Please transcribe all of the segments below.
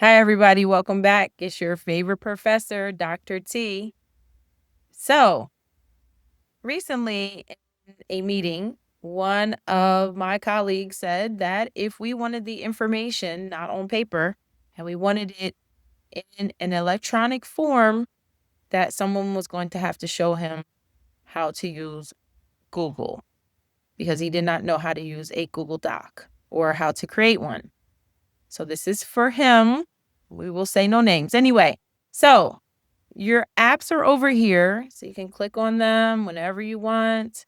Hi, everybody. Welcome back. It's your favorite professor, Dr. T. So, recently in a meeting, one of my colleagues said that if we wanted the information not on paper and we wanted it in an electronic form, that someone was going to have to show him how to use Google because he did not know how to use a Google Doc or how to create one. So, this is for him. We will say no names. Anyway, so your apps are over here, so you can click on them whenever you want.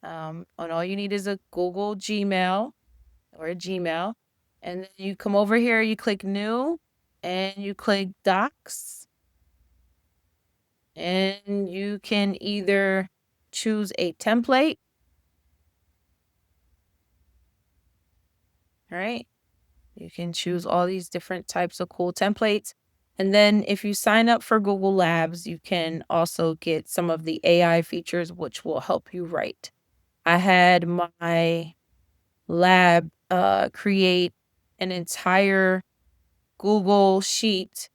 And all you need is a Google Gmail or a Gmail. And then you come over here, you click New, and you click Docs. And you can either choose a template. All right. You can choose all these different types of cool templates. And then if you sign up for Google Labs, you can also get some of the AI features, which will help you write. I had my lab create an entire Google sheet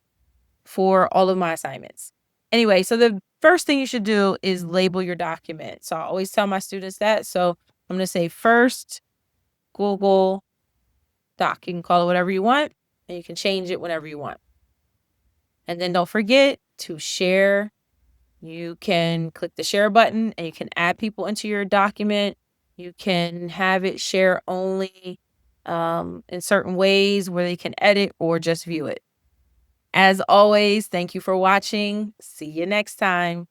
for all of my assignments. Anyway, so the first thing you should do is label your document. So I always tell my students that. So I'm going to say first Google Doc. You can call it whatever you want, and you can change it whenever you want. And then don't forget to share. You can click the share button and you can add people into your document. You can have it share only in certain ways where they can edit or just view it. As always, thank you for watching. See you next time.